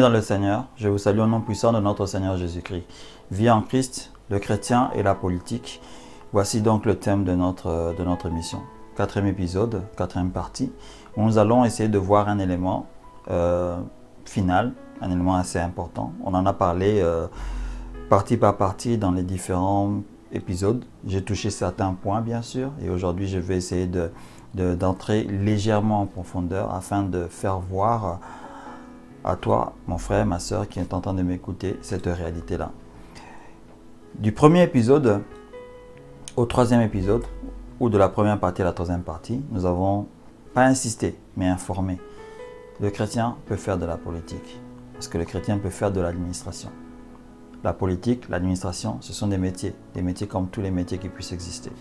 Bien-aimés dans le Seigneur, je vous salue au nom puissant de notre Seigneur Jésus-Christ. Vie en Christ, le chrétien et la politique. Voici donc le thème de notre mission. Quatrième épisode, quatrième partie, où nous allons essayer de voir un élément final, un élément assez important. On en a parlé partie par partie dans les différents épisodes. J'ai touché certains points bien sûr, et aujourd'hui je vais essayer d'entrer légèrement en profondeur afin de faire voir à toi, mon frère, ma soeur qui est en train de m'écouter, cette réalité-là. Du premier épisode au troisième épisode, ou de la première partie à la troisième partie, nous avons pas insisté, mais informé. Le chrétien peut faire de la politique, parce que le chrétien peut faire de l'administration. La politique, l'administration, ce sont des métiers comme tous les métiers qui puissent exister.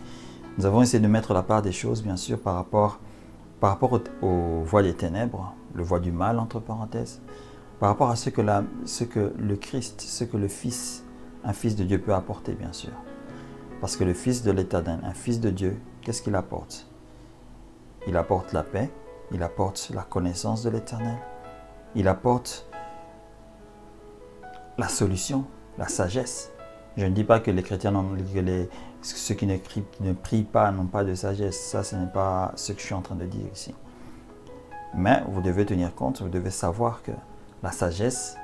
Nous avons essayé de mettre la part des choses, bien sûr, par rapport aux voies des ténèbres, le voie du mal, entre parenthèses, par rapport à ce que le Christ, ce que le Fils, un Fils de Dieu peut apporter, bien sûr. Parce que le Fils de l'Éternel, un Fils de Dieu, qu'est-ce qu'il apporte? Il apporte la paix, il apporte la connaissance de l'Éternel, il apporte la solution, la sagesse. Je ne dis pas que les chrétiens, ceux qui ne prient pas n'ont pas de sagesse. Ça, ce n'est pas ce que je suis en train de dire ici. Mais vous devez tenir compte, vous devez savoir que la sagesse,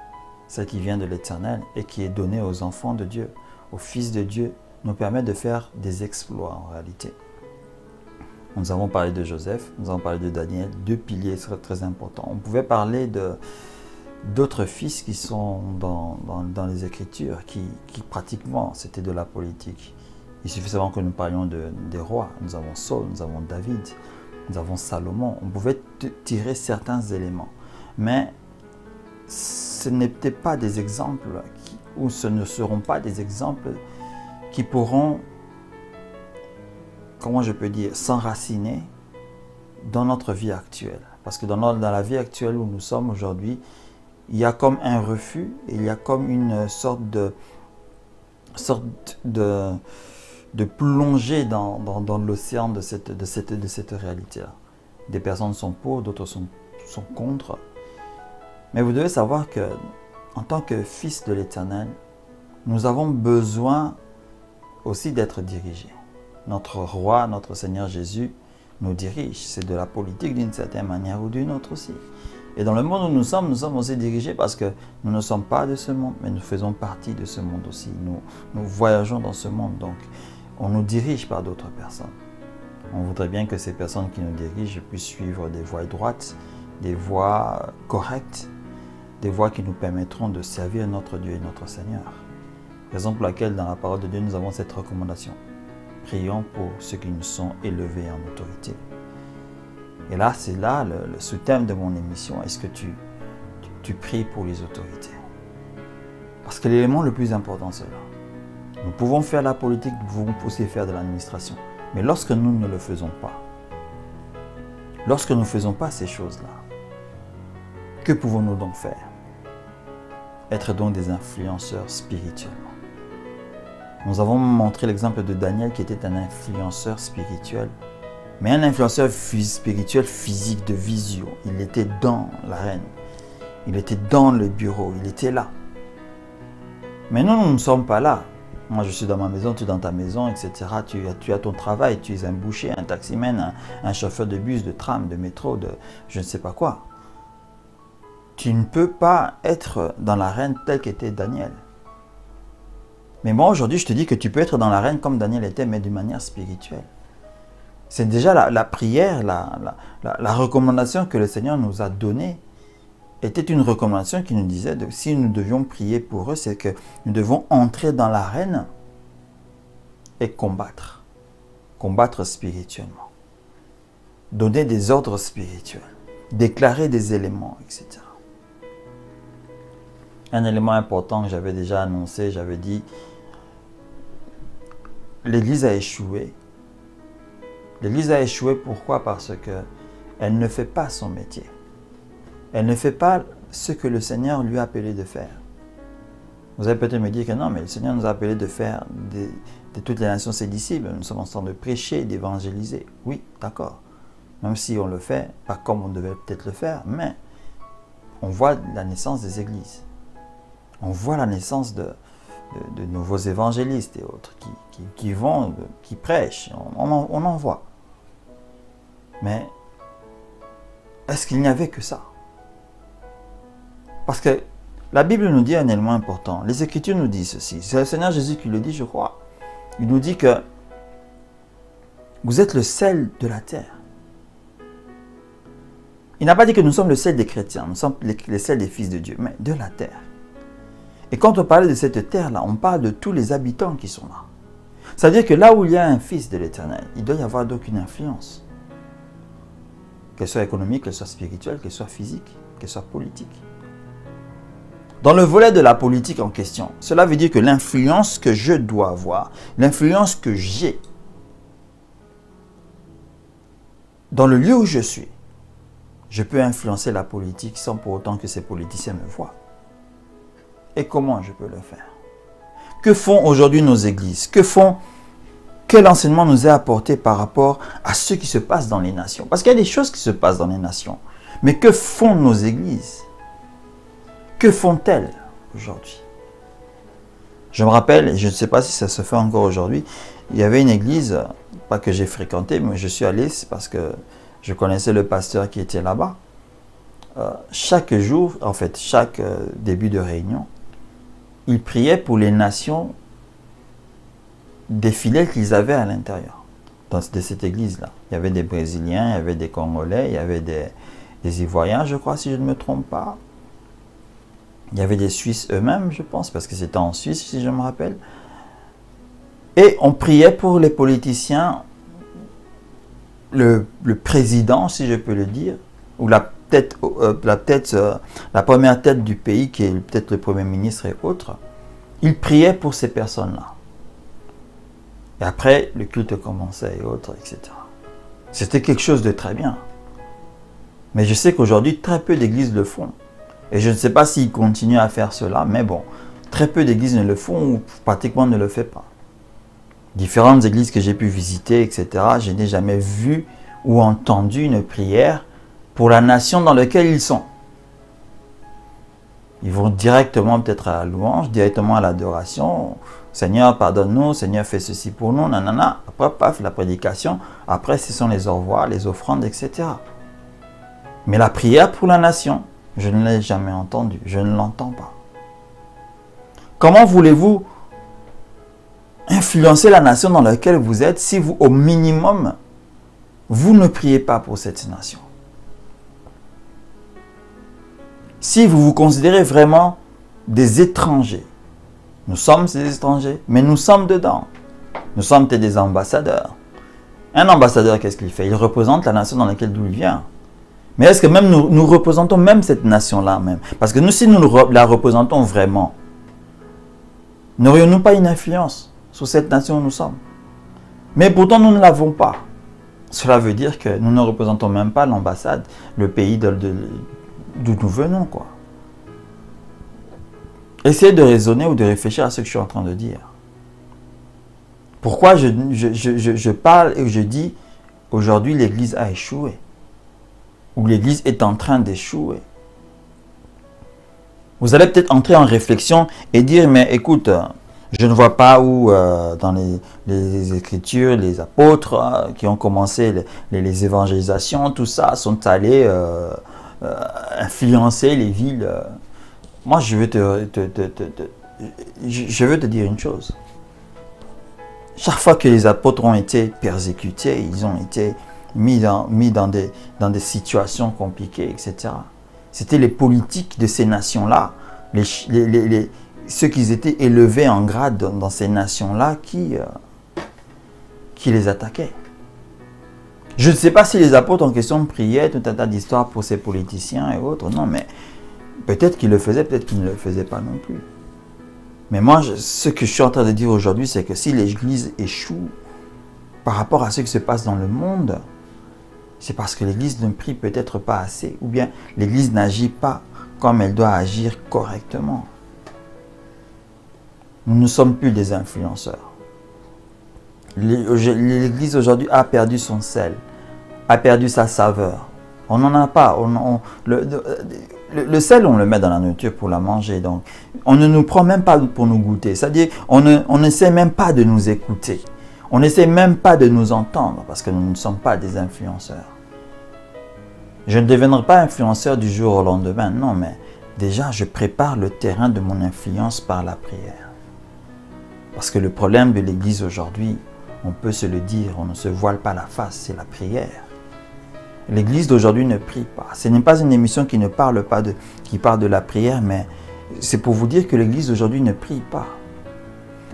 celle qui vient de l'Éternel et qui est donnée aux enfants de Dieu, aux fils de Dieu, nous permet de faire des exploits en réalité. Nous avons parlé de Joseph, nous avons parlé de Daniel, deux piliers très importants. On pouvait parler d'autres fils qui sont dans les Écritures, qui pratiquement, c'était de la politique. Il suffit seulement que nous parlions des rois. Nous avons Saul, nous avons David, nous avons Salomon. On pouvait tirer certains éléments. Mais ce n'étaient pas des exemples, ou ce ne seront pas des exemples qui pourront, comment je peux dire, s'enraciner dans notre vie actuelle. Parce que dans la vie actuelle où nous sommes aujourd'hui, il y a comme un refus, et il y a comme une sorte de plongée dans l'océan de cette réalité-là. Des personnes sont pour, d'autres sont contre. Mais vous devez savoir que, en tant que fils de l'Éternel, nous avons besoin aussi d'être dirigés. Notre roi, notre Seigneur Jésus nous dirige. C'est de la politique d'une certaine manière ou d'une autre aussi. Et dans le monde où nous sommes aussi dirigés parce que nous ne sommes pas de ce monde, mais nous faisons partie de ce monde aussi. Nous voyageons dans ce monde, donc on nous dirige par d'autres personnes. On voudrait bien que ces personnes qui nous dirigent puissent suivre des voies droites, des voies correctes, des voies qui nous permettront de servir notre Dieu et notre Seigneur. Raison pour laquelle dans la parole de Dieu nous avons cette recommandation. Prions pour ceux qui nous sont élevés en autorité. Et là, c'est là le sous-thème de mon émission. Est-ce que tu pries pour les autorités? Parce que l'élément le plus important, c'est là. Nous pouvons faire la politique, nous pouvons aussi faire de l'administration. Mais lorsque nous ne le faisons pas, lorsque nous ne faisons pas ces choses-là, que pouvons-nous donc faire? Être donc des influenceurs spirituellement. Nous avons montré l'exemple de Daniel qui était un influenceur spirituel. Mais un influenceur spirituel physique de visio, il était dans l'arène, il était dans le bureau, il était là. Mais nous ne sommes pas là. Moi je suis dans ma maison, tu es dans ta maison, etc. Tu as ton travail, tu es un boucher, un taximène, un chauffeur de bus, de tram, de métro, de je ne sais pas quoi. Tu ne peux pas être dans l'arène tel qu'était Daniel. Mais moi aujourd'hui je te dis que tu peux être dans l'arène comme Daniel était, mais d'une manière spirituelle. C'est déjà la prière, la recommandation que le Seigneur nous a donnée était une recommandation qui nous disait que si nous devions prier pour eux, c'est que nous devons entrer dans l'arène et combattre. Combattre spirituellement. Donner des ordres spirituels. Déclarer des éléments, etc. Un élément important que j'avais déjà annoncé, j'avais dit, l'Église a échoué. L'Église a échoué, pourquoi? Parce qu'elle ne fait pas son métier. Elle ne fait pas ce que le Seigneur lui a appelé de faire. Vous allez peut-être me dire que non, mais le Seigneur nous a appelé de faire de toutes les nations ses disciples. Nous sommes en train de prêcher, d'évangéliser. Oui, d'accord. Même si on le fait, pas comme on devait peut-être le faire, mais on voit la naissance des églises. On voit la naissance de nouveaux évangélistes et autres qui vont, qui prêchent. On en voit. Mais est-ce qu'il n'y avait que ça? Parce que la Bible nous dit un élément important. Les Écritures nous disent ceci. C'est le Seigneur Jésus qui le dit, je crois. Il nous dit que vous êtes le sel de la terre. Il n'a pas dit que nous sommes le sel des chrétiens, nous sommes les sels des fils de Dieu, mais de la terre. Et quand on parle de cette terre-là, on parle de tous les habitants qui sont là. C'est-à-dire que là où il y a un fils de l'Éternel, il doit y avoir donc une influence. Qu'elle soit économique, qu'elle soit spirituelle, qu'elle soit physique, qu'elle soit politique. Dans le volet de la politique en question, cela veut dire que l'influence que je dois avoir, l'influence que j'ai dans le lieu où je suis, je peux influencer la politique sans pour autant que ces politiciens me voient. Et comment je peux le faire? Que font aujourd'hui nos églises? Quel enseignement nous est apporté par rapport à ce qui se passe dans les nations? Parce qu'il y a des choses qui se passent dans les nations. Mais que font nos églises? Que font-elles aujourd'hui? Je me rappelle, et je ne sais pas si ça se fait encore aujourd'hui, il y avait une église, pas que j'ai fréquentée, mais je suis allé, c'est parce que je connaissais le pasteur qui était là-bas. Chaque jour, en fait, chaque début de réunion, il priait pour les nations des fidèles qu'ils avaient à l'intérieur de cette église-là. Il y avait des Brésiliens, il y avait des Congolais, il y avait des Ivoiriens, je crois, si je ne me trompe pas. Il y avait des Suisses eux-mêmes, je pense, parce que c'était en Suisse, si je me rappelle. Et on priait pour les politiciens, le président, si je peux le dire, ou la première tête du pays, qui est peut-être le Premier ministre et autres. Il priait pour ces personnes-là. Et après, le culte commençait et autres, etc. C'était quelque chose de très bien. Mais je sais qu'aujourd'hui, très peu d'églises le font. Et je ne sais pas s'ils continuent à faire cela, mais bon, très peu d'églises ne le font ou pratiquement ne le font pas. Différentes églises que j'ai pu visiter, etc., je n'ai jamais vu ou entendu une prière pour la nation dans laquelle ils sont. Ils vont directement peut-être à la louange, directement à l'adoration. Seigneur, pardonne-nous, Seigneur, fais ceci pour nous, nanana. Après, paf, la prédication. Après, ce sont les au revoir, les offrandes, etc. Mais la prière pour la nation, je ne l'ai jamais entendue. Je ne l'entends pas. Comment voulez-vous influencer la nation dans laquelle vous êtes si vous, au minimum, vous ne priez pas pour cette nation? Si vous vous considérez vraiment des étrangers, nous sommes des étrangers, mais nous sommes dedans. Nous sommes des ambassadeurs. Un ambassadeur, qu'est-ce qu'il fait? Il représente la nation dans laquelle il vient. Mais est-ce que même nous représentons même cette nation-là même? Parce que nous, si nous la représentons vraiment, n'aurions-nous pas une influence sur cette nation où nous sommes? Mais pourtant, nous ne l'avons pas. Cela veut dire que nous ne représentons même pas l'ambassade, le pays d'où nous venons, quoi. Essayez de raisonner ou de réfléchir à ce que je suis en train de dire. Pourquoi je parle et je dis aujourd'hui l'Église a échoué, ou l'Église est en train d'échouer. Vous allez peut-être entrer en réflexion et dire, mais écoute, je ne vois pas où dans les Écritures, les apôtres qui ont commencé les évangélisations, tout ça, sont allés influencer les villes. Moi, je veux te dire une chose. Chaque fois que les apôtres ont été persécutés, ils ont été mis dans des situations compliquées, etc. C'était les politiques de ces nations-là, ceux qui étaient élevés en grade dans ces nations-là qui les attaquaient. Je ne sais pas si les apôtres en question priaient tout un tas d'histoires pour ces politiciens et autres. Non, mais peut-être qu'ils le faisaient, peut-être qu'ils ne le faisaient pas non plus. Mais moi, ce que je suis en train de dire aujourd'hui, c'est que si l'Église échoue par rapport à ce qui se passe dans le monde, c'est parce que l'Église ne prie peut-être pas assez, ou bien l'Église n'agit pas comme elle doit agir correctement. Nous ne sommes plus des influenceurs. L'Église aujourd'hui a perdu son sel, a perdu sa saveur. On n'en a pas. le sel, on le met dans la nourriture pour la manger. Donc, on ne nous prend même pas pour nous goûter. C'est-à-dire, on n'essaie même pas de nous écouter. On n'essaie même pas de nous entendre parce que nous ne sommes pas des influenceurs. Je ne deviendrai pas influenceur du jour au lendemain. Non, mais déjà, je prépare le terrain de mon influence par la prière. Parce que le problème de l'Église aujourd'hui, on peut se le dire, on ne se voile pas la face, c'est la prière. L'Église d'aujourd'hui ne prie pas. Ce n'est pas une émission qui ne parle pas qui parle de la prière, mais c'est pour vous dire que l'Église d'aujourd'hui ne prie pas.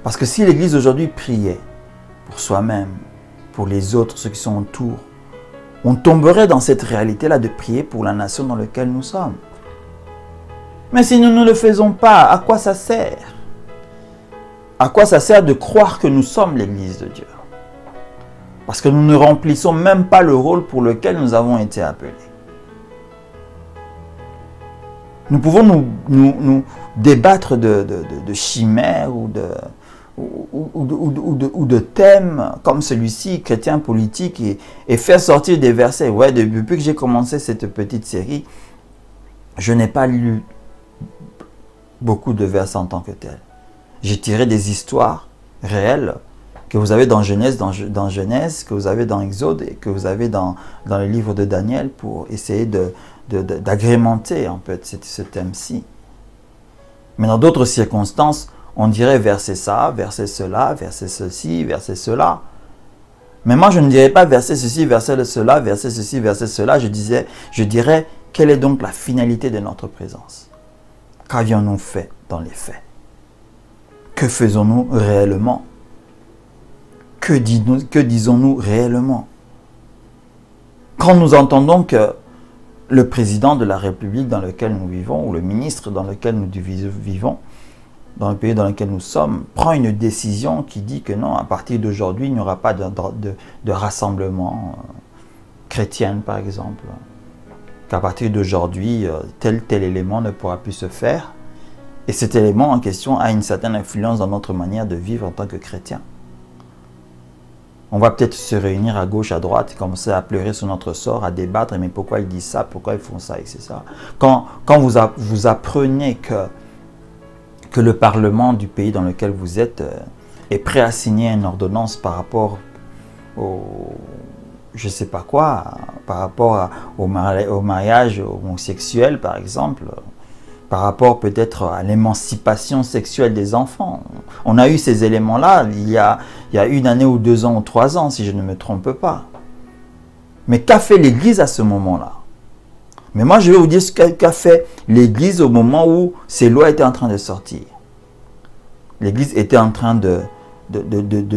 Parce que si l'Église d'aujourd'hui priait pour soi-même, pour les autres, ceux qui sont autour, on tomberait dans cette réalité-là de prier pour la nation dans laquelle nous sommes. Mais si nous ne le faisons pas, à quoi ça sert? À quoi ça sert de croire que nous sommes l'Église de Dieu? Parce que nous ne remplissons même pas le rôle pour lequel nous avons été appelés. Nous pouvons nous débattre de chimères ou de thèmes comme celui-ci, chrétien politique, et faire sortir des versets. Ouais, depuis que j'ai commencé cette petite série, je n'ai pas lu beaucoup de versets en tant que tel. J'ai tiré des histoires réelles que vous avez dans Genèse, que vous avez dans Exode et que vous avez dans le livre de Daniel pour essayer d'agrémenter en fait ce thème-ci. Mais dans d'autres circonstances, on dirait verser ça, verser cela, verser ceci, verser cela. Mais moi, je ne dirais pas verser ceci, verser cela, verser ceci, verser cela. Je dirais, quelle est donc la finalité de notre présence? Qu'avions-nous fait dans les faits? Que faisons-nous réellement? Que disons-nous réellement? Quand nous entendons que le président de la République dans lequel nous vivons, ou le ministre dans lequel nous vivons, dans le pays dans lequel nous sommes, prend une décision qui dit que non, à partir d'aujourd'hui, il n'y aura pas de rassemblement chrétien, par exemple. Qu'à partir d'aujourd'hui, tel élément ne pourra plus se faire. Et cet élément en question a une certaine influence dans notre manière de vivre en tant que chrétien. On va peut-être se réunir à gauche, à droite, et commencer à pleurer sur notre sort, à débattre, mais pourquoi ils disent ça, pourquoi ils font ça, et c'est ça. Quand vous apprenez que le Parlement du pays dans lequel vous êtes est prêt à signer une ordonnance par rapport au, je sais pas quoi, par rapport au mariage homosexuel, par exemple, par rapport peut-être à l'émancipation sexuelle des enfants. On a eu ces éléments-là il y a 1 année ou 2 ans ou 3 ans, si je ne me trompe pas. Mais qu'a fait l'Église à ce moment-là? Mais moi, je vais vous dire ce qu'a fait l'Église au moment où ces lois étaient en train de sortir. L'Église était en train de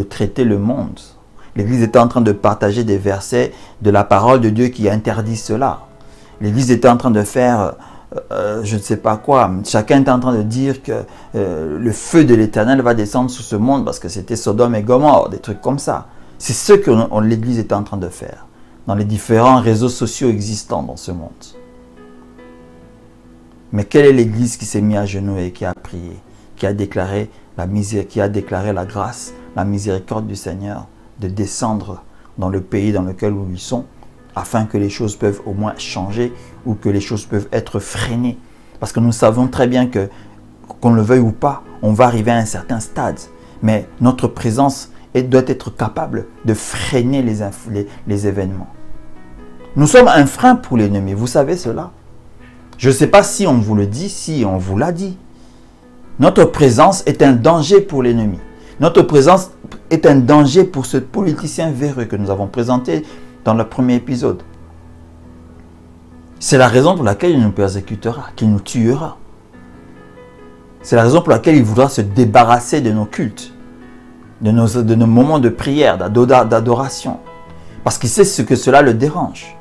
traiter le monde. L'Église était en train de partager des versets de la parole de Dieu qui interdit cela. L'Église était en train de faire je ne sais pas quoi. Chacun était en train de dire que le feu de l'Éternel va descendre sur ce monde parce que c'était Sodome et Gomorrhe, des trucs comme ça. C'est ce que l'Église était en train de faire dans les différents réseaux sociaux existants dans ce monde. Mais quelle est l'Église qui s'est mise à genoux et qui a prié, qui a déclaré la grâce, la miséricorde du Seigneur de descendre dans le pays dans lequel ils sont, afin que les choses peuvent au moins changer ou que les choses peuvent être freinées. Parce que nous savons très bien que, qu'on le veuille ou pas, on va arriver à un certain stade. Mais notre présence doit être capable de freiner les événements. Nous sommes un frein pour l'ennemi, vous savez cela? Je ne sais pas si on vous le dit, si on vous l'a dit. Notre présence est un danger pour l'ennemi. Notre présence est un danger pour ce politicien véreux que nous avons présenté dans le premier épisode. C'est la raison pour laquelle il nous persécutera, qu'il nous tuera. C'est la raison pour laquelle il voudra se débarrasser de nos cultes, de nos moments de prière, d'adoration. Parce qu'il sait ce que cela le dérange.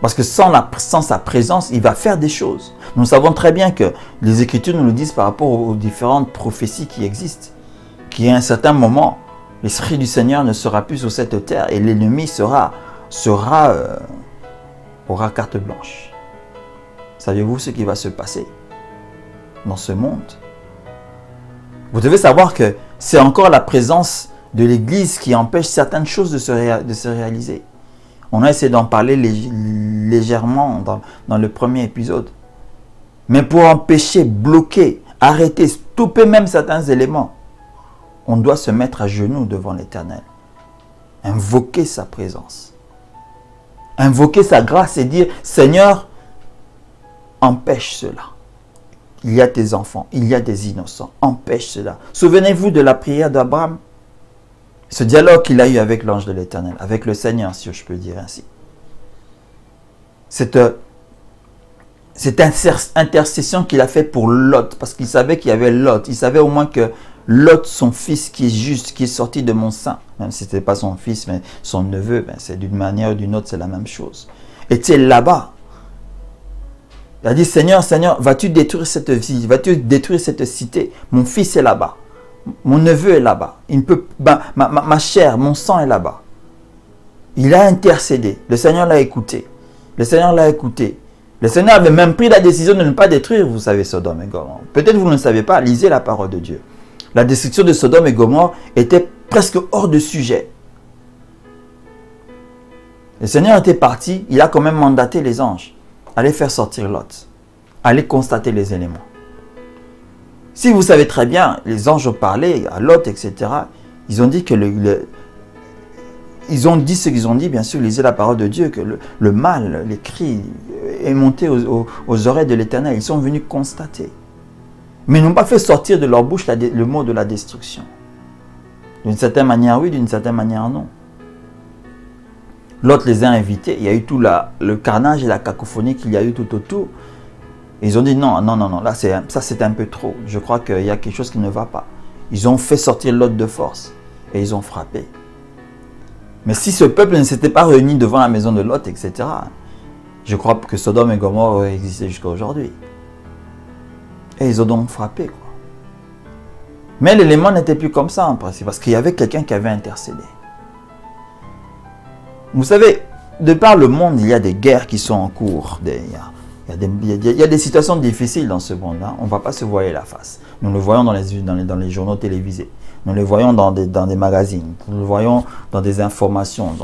Parce que sans sa présence, il va faire des choses. Nous savons très bien que les Écritures nous le disent par rapport aux différentes prophéties qui existent. Qu'à un certain moment, l'Esprit du Seigneur ne sera plus sur cette terre et l'ennemi aura carte blanche. Savez-vous ce qui va se passer dans ce monde? Vous devez savoir que c'est encore la présence de l'Église qui empêche certaines choses de se réaliser. On a essayé d'en parler légèrement dans le premier épisode. Mais pour empêcher, bloquer, arrêter, stopper même certains éléments, on doit se mettre à genoux devant l'Éternel. Invoquer sa présence. Invoquer sa grâce et dire, Seigneur, empêche cela. Il y a tes enfants, il y a des innocents, empêche cela. Souvenez-vous de la prière d'Abraham. Ce dialogue qu'il a eu avec l'ange de l'Éternel, avec le Seigneur, si je peux dire ainsi. Cette intercession qu'il a fait pour Lot, parce qu'il savait qu'il y avait Lot. Il savait au moins que Lot, son fils qui est juste, qui est sorti de mon sein, même si ce n'était pas son fils, mais son neveu, ben c'est d'une manière ou d'une autre, c'est la même chose, était là-bas. Il a dit, Seigneur, Seigneur, vas-tu détruire cette ville, vas-tu détruire cette cité? Mon fils est là-bas, mon neveu est là-bas, ma chair, mon sang est là-bas. Il a intercédé, le Seigneur l'a écouté, le Seigneur l'a écouté. Le Seigneur avait même pris la décision de ne pas détruire, vous savez, Sodome et Gomorrhe. Peut-être vous ne le savez pas, lisez la parole de Dieu. La destruction de Sodome et Gomorrhe était presque hors de sujet. Le Seigneur était parti, il a quand même mandaté les anges. Allez faire sortir Lot. Allez constater les éléments. Si vous savez très bien, les anges ont parlé à Lot, etc. Ils ont dit que ils ont dit ce qu'ils ont dit, bien sûr, lisez la parole de Dieu, que le mal, les cris est monté aux oreilles de l'Éternel. Ils sont venus constater. Mais ils n'ont pas fait sortir de leur bouche le mot de la destruction. D'une certaine manière, oui, d'une certaine manière, non. L'autre les a invités. Il y a eu tout le carnage et la cacophonie qu'il y a eu tout autour. Et ils ont dit non, non, non, non, là, ça c'est un peu trop. Je crois qu'il y a quelque chose qui ne va pas. Ils ont fait sortir Lot de force et ils ont frappé. Mais si ce peuple ne s'était pas réuni devant la maison de Lot, etc., je crois que Sodome et Gomorrhe auraient existé jusqu'à aujourd'hui. Et ils ont donc frappé, quoi. Mais l'élément n'était plus comme ça en principe, parce qu'il y avait quelqu'un qui avait intercédé. Vous savez, de par le monde, il y a des guerres qui sont en cours. Il y a des situations difficiles dans ce monde-là. On ne va pas se voiler la face. Nous le voyons dans les journaux télévisés. Nous le voyons dans des magazines. Nous le voyons dans des informations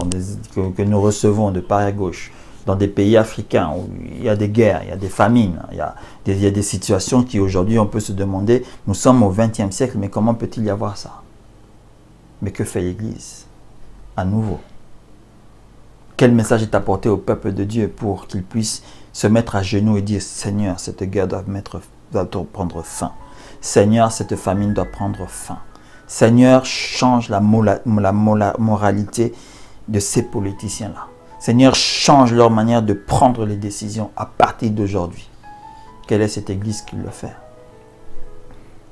que nous recevons de part et gauche. Dans des pays africains où il y a des guerres, il y a des famines, il y a des situations qui aujourd'hui on peut se demander, nous sommes au XXe siècle, mais comment peut-il y avoir ça? Mais que fait l'Église? À nouveau. Quel message est apporté au peuple de Dieu pour qu'il puisse se mettre à genoux et dire, Seigneur, cette guerre doit prendre fin. Seigneur, cette famine doit prendre fin. Seigneur, change la moralité de ces politiciens-là. Seigneur, change leur manière de prendre les décisions à partir d'aujourd'hui. Quelle est cette église qui le fait?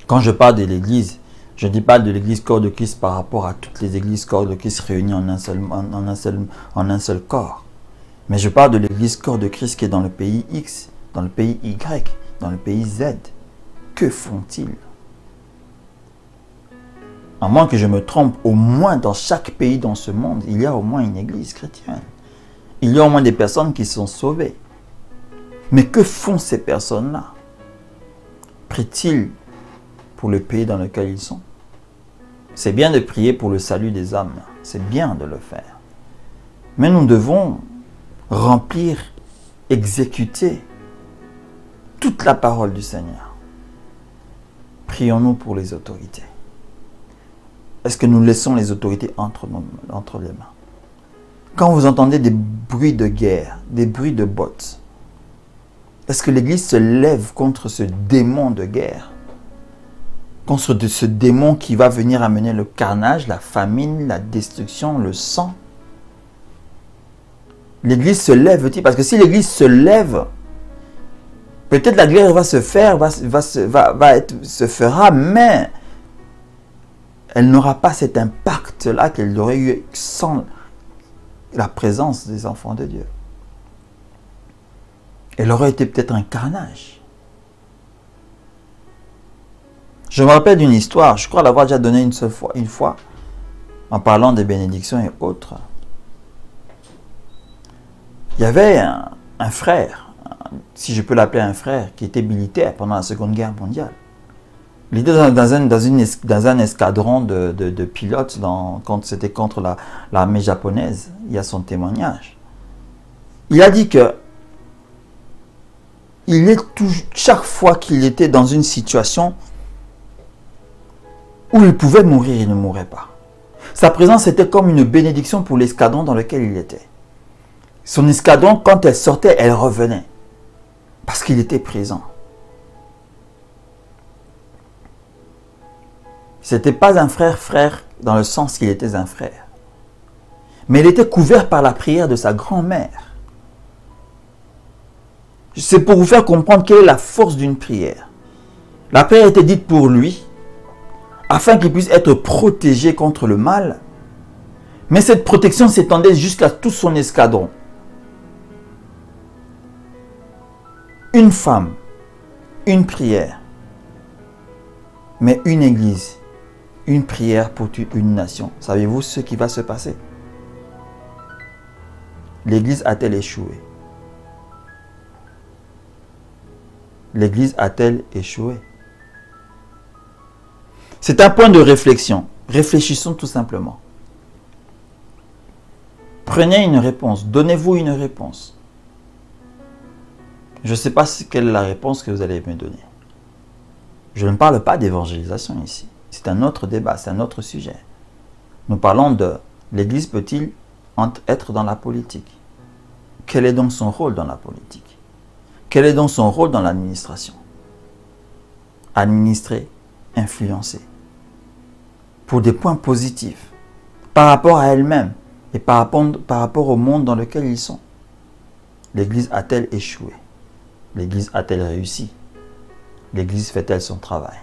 Quand je parle de l'église, je ne dis pas de l'église corps de Christ par rapport à toutes les églises corps de Christ réunies en un seul corps. Mais je parle de l'église corps de Christ qui est dans le pays X, dans le pays Y, dans le pays Z. Que font-ils? À moins que je me trompe, au moins dans chaque pays dans ce monde, il y a au moins une église chrétienne. Il y a au moins des personnes qui sont sauvées. Mais que font ces personnes-là? Prient-ils pour le pays dans lequel ils sont? C'est bien de prier pour le salut des âmes. C'est bien de le faire. Mais nous devons remplir, exécuter toute la parole du Seigneur. Prions-nous pour les autorités. Est-ce que nous laissons les autorités entre les mains? Quand vous entendez des bruits de guerre, des bruits de bottes, est-ce que l'Église se lève contre ce démon de guerre? Contre ce démon qui va venir amener le carnage, la famine, la destruction, le sang? L'Église se lève-t-il? Parce que si l'Église se lève, peut-être la guerre va se faire, se fera, mais elle n'aura pas cet impact-là qu'elle aurait eu sans la présence des enfants de Dieu. Elle aurait été peut-être un carnage. Je me rappelle d'une histoire, je crois l'avoir déjà donnée une fois, en parlant des bénédictions et autres. Il y avait un frère, si je peux l'appeler un frère, qui était militaire pendant la Seconde Guerre mondiale. Il était dans un escadron de pilotes quand c'était contre l'armée japonaise. Il y a son témoignage. Il a dit que chaque fois qu'il était dans une situation où il pouvait mourir, il ne mourait pas. Sa présence était comme une bénédiction pour l'escadron dans lequel il était. Son escadron, quand elle sortait, elle revenait. Parce qu'il était présent. Ce n'était pas un frère dans le sens qu'il était un frère. Mais il était couvert par la prière de sa grand-mère. C'est pour vous faire comprendre quelle est la force d'une prière. La prière était dite pour lui, afin qu'il puisse être protégé contre le mal. Mais cette protection s'étendait jusqu'à tout son escadron. Une femme, une prière, mais une église, une prière pour une nation. Savez-vous ce qui va se passer? L'église a-t-elle échoué? L'église a-t-elle échoué? C'est un point de réflexion. Réfléchissons tout simplement. Prenez une réponse. Donnez-vous une réponse. Je ne sais pas quelle est la réponse que vous allez me donner. Je ne parle pas d'évangélisation ici. C'est un autre débat, c'est un autre sujet. Nous parlons de l'Église peut-il être dans la politique? Quel est donc son rôle dans la politique? Quel est donc son rôle dans l'administration? Administrer, influencer. Pour des points positifs. Par rapport à elle-même et par rapport au monde dans lequel ils sont. L'Église a-t-elle échoué? L'Église a-t-elle réussi? L'Église fait-elle son travail?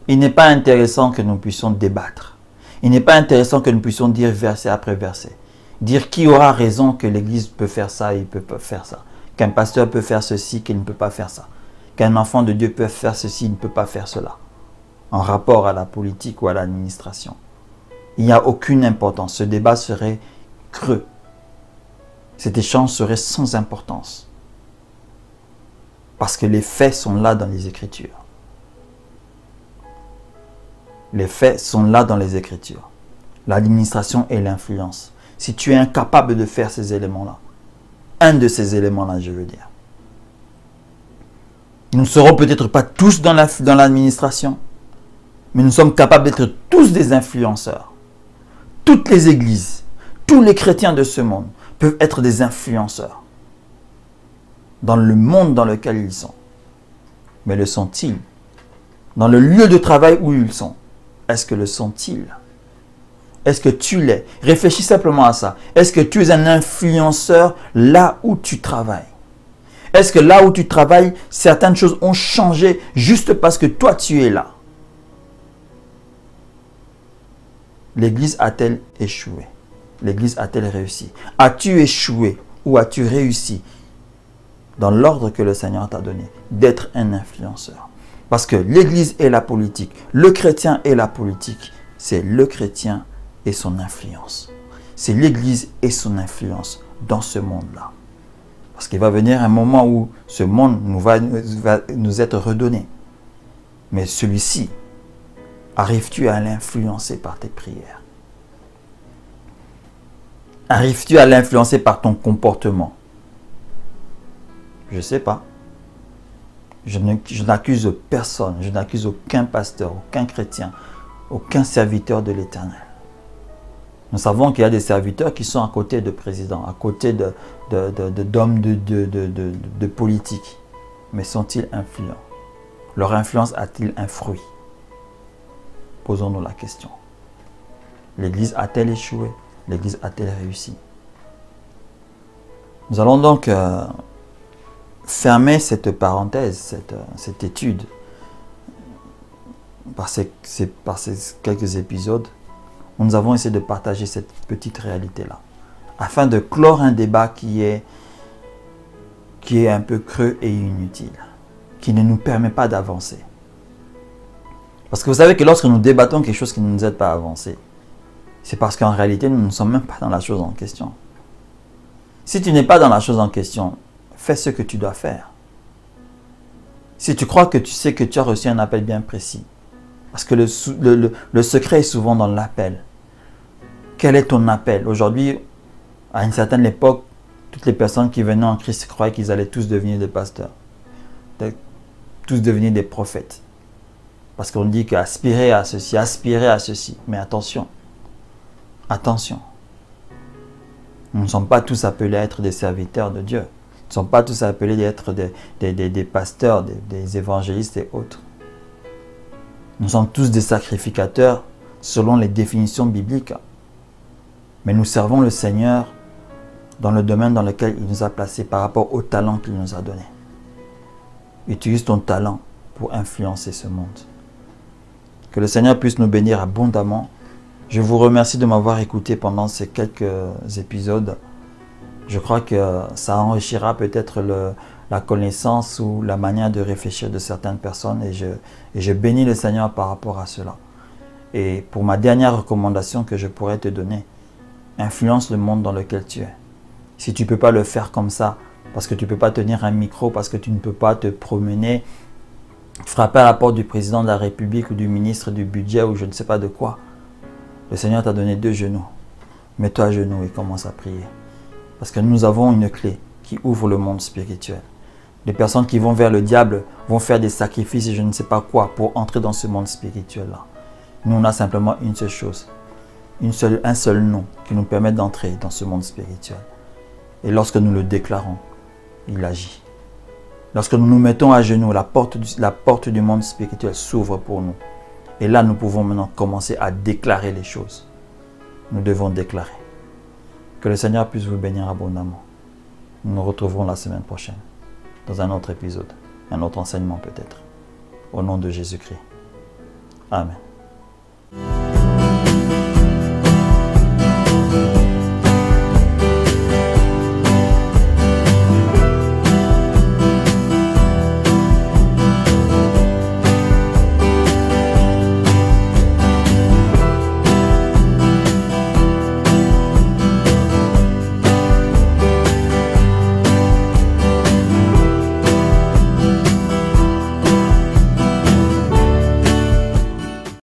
Il n'est pas intéressant que nous puissions débattre. Il n'est pas intéressant que nous puissions dire verset après verset. Dire qui aura raison que l'Église peut faire ça et il ne peut pas faire ça. Qu'un pasteur peut faire ceci, qu'il ne peut pas faire ça. Qu'un enfant de Dieu peut faire ceci, il ne peut pas faire cela. En rapport à la politique ou à l'administration. Il n'y a aucune importance. Ce débat serait creux. Cet échange serait sans importance. Parce que les faits sont là dans les Écritures. Les faits sont là dans les Écritures. L'administration et l'influence. Si tu es incapable de faire ces éléments-là, un de ces éléments-là, je veux dire. Nous ne serons peut-être pas tous dans l'administration, mais nous sommes capables d'être tous des influenceurs. Toutes les églises, tous les chrétiens de ce monde peuvent être des influenceurs dans le monde dans lequel ils sont. Mais le sont-ils? Dans le lieu de travail où ils sont, est-ce que le sont-ils? Est-ce que tu l'es? Réfléchis simplement à ça. Est-ce que tu es un influenceur là où tu travailles? Est-ce que là où tu travailles, certaines choses ont changé juste parce que toi tu es là? L'Église a-t-elle échoué? L'Église a-t-elle réussi? As-tu échoué ou as-tu réussi dans l'ordre que le Seigneur t'a donné d'être un influenceur? Parce que l'Église et la politique, le chrétien et la politique, c'est le chrétien et son influence. C'est l'Église et son influence dans ce monde-là. Parce qu'il va venir un moment où ce monde va nous être redonné. Mais celui-ci, arrives-tu à l'influencer par tes prières? Arrives-tu à l'influencer par ton comportement? Je ne sais pas. Je n'accuse personne, je n'accuse aucun pasteur, aucun chrétien, aucun serviteur de l'Éternel. Nous savons qu'il y a des serviteurs qui sont à côté de présidents, à côté d'hommes de politique. Mais sont-ils influents? Leur influence a-t-il un fruit? Posons-nous la question. L'Église a-t-elle échoué? L'Église a-t-elle réussi? Nous allons donc fermer cette parenthèse, cette étude, par ces quelques épisodes, où nous avons essayé de partager cette petite réalité-là, afin de clore un débat qui est un peu creux et inutile, qui ne nous permet pas d'avancer. Parce que vous savez que lorsque nous débattons quelque chose qui ne nous aide pas à avancer, c'est parce qu'en réalité, nous ne sommes même pas dans la chose en question. Si tu n'es pas dans la chose en question, fais ce que tu dois faire. Si tu crois que tu sais que tu as reçu un appel bien précis, parce que le secret est souvent dans l'appel. Quel est ton appel? Aujourd'hui, à une certaine époque, Toutes les personnes qui venaient en Christ croyaient qu'ils allaient tous devenir des pasteurs, tous devenir des prophètes. Parce qu'on dit qu'aspirer à ceci, aspirer à ceci. Mais attention, attention. Nous ne sommes pas tous appelés à être des serviteurs de Dieu. Nous ne sommes pas tous appelés à être des pasteurs, des évangélistes et autres. Nous sommes tous des sacrificateurs selon les définitions bibliques. Mais nous servons le Seigneur dans le domaine dans lequel il nous a placés par rapport au talent qu'il nous a donné. Utilise ton talent pour influencer ce monde. Que le Seigneur puisse nous bénir abondamment. Je vous remercie de m'avoir écouté pendant ces quelques épisodes. Je crois que ça enrichira peut-être la connaissance ou la manière de réfléchir de certaines personnes et je bénis le Seigneur par rapport à cela. Et pour ma dernière recommandation que je pourrais te donner, influence le monde dans lequel tu es. Si tu ne peux pas le faire comme ça, parce que tu ne peux pas tenir un micro, parce que tu ne peux pas te promener, frapper à la porte du président de la République ou du ministre du budget ou je ne sais pas de quoi, le Seigneur t'a donné 2 genoux. Mets-toi à genoux et commence à prier. Parce que nous avons une clé qui ouvre le monde spirituel. Les personnes qui vont vers le diable vont faire des sacrifices et je ne sais pas quoi pour entrer dans ce monde spirituel-là. Nous, on a simplement une seule chose, un seul nom qui nous permet d'entrer dans ce monde spirituel. Et lorsque nous le déclarons, il agit. Lorsque nous nous mettons à genoux, la porte du monde spirituel s'ouvre pour nous. Et là, nous pouvons maintenant commencer à déclarer les choses. Nous devons déclarer. Que le Seigneur puisse vous bénir abondamment. Nous nous retrouverons la semaine prochaine dans un autre épisode, un autre enseignement peut-être. Au nom de Jésus-Christ. Amen.